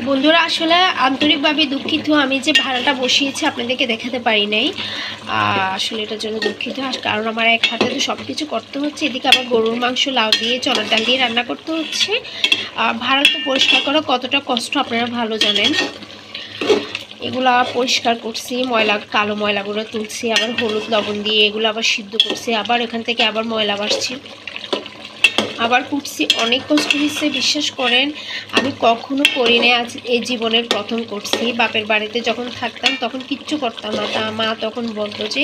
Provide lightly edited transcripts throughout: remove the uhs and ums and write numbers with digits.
বন্ধুরা আসলে আন্তরিকভাবে দুঃখিত, আমি যে ভাড়াটা বসিয়েছি আপনাদেরকে দেখাতে পারি নাই। আসলে এটার জন্য দুঃখিত, কারণ আমার এক হাতে তো সব কিছু করতে হচ্ছে। এদিকে আবার গরুর মাংস লাউ দিয়ে চনার ডাল দিয়ে রান্না করতে হচ্ছে। ভাড়া তো পরিষ্কার করা কতটা কষ্ট আপনারা ভালো জানেন। এগুলা পরিষ্কার করছি, কালো ময়লাগুলো তুলছি, আবার হলুদ লবণ দিয়ে এগুলো আবার সিদ্ধ করছি, আবার এখান থেকে আবার ময়লা বাসছি, আবার কুটছি। অনেক কষ্ট হচ্ছে, বিশ্বাস করেন। আমি কখনো করি না, আজ এই জীবনের প্রথম করছি। বাপের বাড়িতে যখন থাকতাম তখন কিচ্ছু করতাম না, তা মা তখন বলতো যে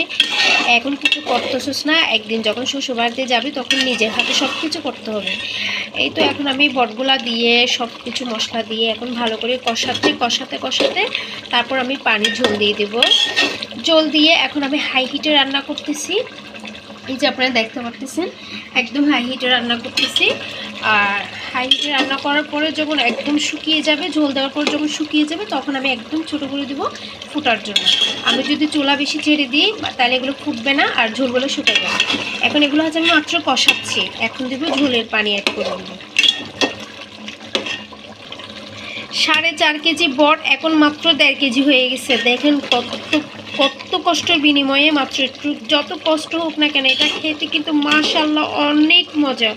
এখন কিছু করতেছিস না, একদিন যখন শ্বশুরবাড়িতে যাবি তখন নিজের হাতে সব কিছু করতে হবে। এই তো এখন আমি বটগুলা দিয়ে সব কিছু মশলা দিয়ে এখন ভালো করে কষাতে তারপর আমি পানি ঝোল দিয়ে দেব। ঝোল দিয়ে এখন আমি হাই হিটে রান্না করতেছি। এই যে আপনারা দেখতে পাচ্ছেন একদম হাই হিটে রান্না করতেছি। আর হাই হিটে রান্না করার পরে যখন একদম শুকিয়ে যাবে, ঝোল দেওয়ার পর যখন শুকিয়ে যাবে তখন আমি একদম ছোটো করে দেবো ফুটার জন্য। আমি যদি চুলা বেশি ছেড়ে দিই তাহলে এগুলো ফুটবে না আর ঝোলগুলো শুকিয়ে যাবে। এখন এগুলো হচ্ছে আমি মাত্র কষাচ্ছি, এখন দেবো ঝোলের পানি অ্যাড করে দেবো। 4.5 কেজি বট এখন মাত্র 1.5 কেজি হয়ে গেছে। দেখেন কত কষ্টের বিনিময়ে মাত্র একটু, যত কষ্ট হোক না কেন এটা খেতে কিন্তু মাশাআল্লাহ অনেক মজা।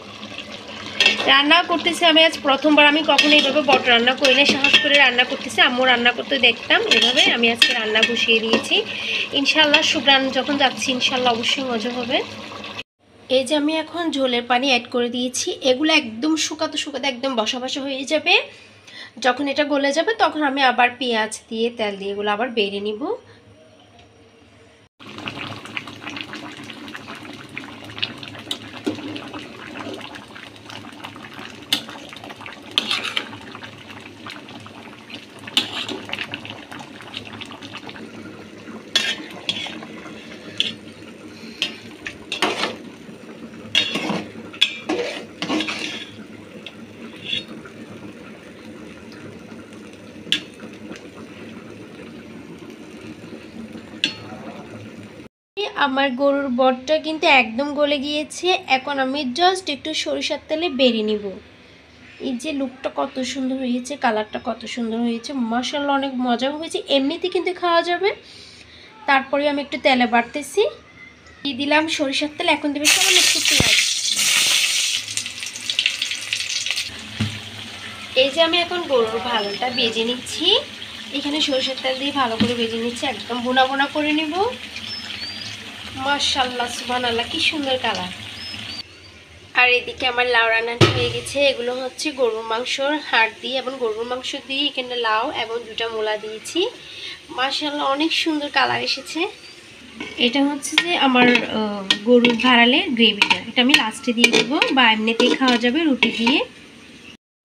রান্না করতেছি আমি আজ প্রথমবার, আমি কখনো এইভাবে বট রান্না করি না, সাহস করে রান্না করতেছি। আম্মু রান্না করতে দেখতাম এভাবে, আমি আজকে রান্না বসিয়ে দিয়েছি। ইনশাআল্লাহ সুগ্রান যখন যাচ্ছি ইনশাআল্লাহ অবশ্যই মজা হবে। এই যে আমি এখন ঝোলের পানি অ্যাড করে দিয়েছি, এগুলো একদম শুকাতে একদম বসা হয়ে যাবে। যখন এটা গলে যাবে তখন আমি আবার পেঁয়াজ দিয়ে তেল দিয়ে এগুলো আবার বেড়ে নিব। আমার গরুর বটটা কিন্তু একদম গলে গিয়েছে। এখন আমি জাস্ট একটু সরিষার তেলে বেড়ে নিব। এই যে লুকটা কত সুন্দর হয়েছে, কালারটা কত সুন্দর হয়েছে, মাশাআল্লাহ অনেক মজা হয়েছে। এমনিতে কিন্তু খাওয়া যাবে। তারপরে আমি একটু তেলে বাড়তেছি, দিয়ে দিলাম সরিষার তেল। এখন দেবে সামান্য একটু পেঁয়াজ। এই যে আমি এখন গরুর ভালোটা ভেজে নিচ্ছি, এখানে সরিষার তেল দিয়ে ভালো করে ভেজে নিচ্ছি, একদম বোনা বোনা করে নিব। মাশাআল্লাহ সুবহানাল্লাহ কি সুন্দর কালার। আর এদিকে আমার লাউ রান্নাটা হয়ে গেছে। এগুলো হচ্ছে গরুর মাংসর হাড় দিয়ে এবং গরুর মাংস দিয়ে এখানে লাউ এবং 2টা মূলা দিয়েছি। মাশাআল্লাহ অনেক সুন্দর কালার এসেছে। এটা হচ্ছে যে আমার গরুর ভাড়ালের গ্রেভিটা, এটা আমি লাস্টে দিয়ে দেবো বা এমনিতেই খাওয়া যাবে রুটি দিয়ে।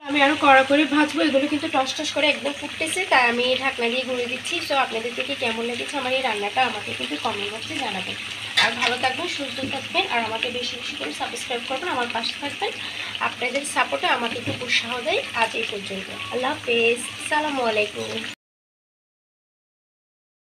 আমি আরও কড়া করে ভাজবো। এগুলো কিন্তু টস করে একদম ফুটতেছে, তাই আমি ঢাকনা দিয়ে ঘুরে দিচ্ছি। সো আপনাদের থেকে কেমন লেগেছে আমার এই রান্নাটা আমাকে কিন্তু কমেন্ট বক্সে জানাবেন। আর ভালো থাকবেন, সুস্থ থাকবেন, আর আমাকে বেশি বেশি করে সাবস্ক্রাইব করবেন, আমার পাশে থাকবেন। আপনাদের সাপোর্টে আমাকে খুব উৎসাহ দেয়। আজ এই পর্যন্ত, আল্লাহ হাফেজ, আসসালামু আলাইকুম।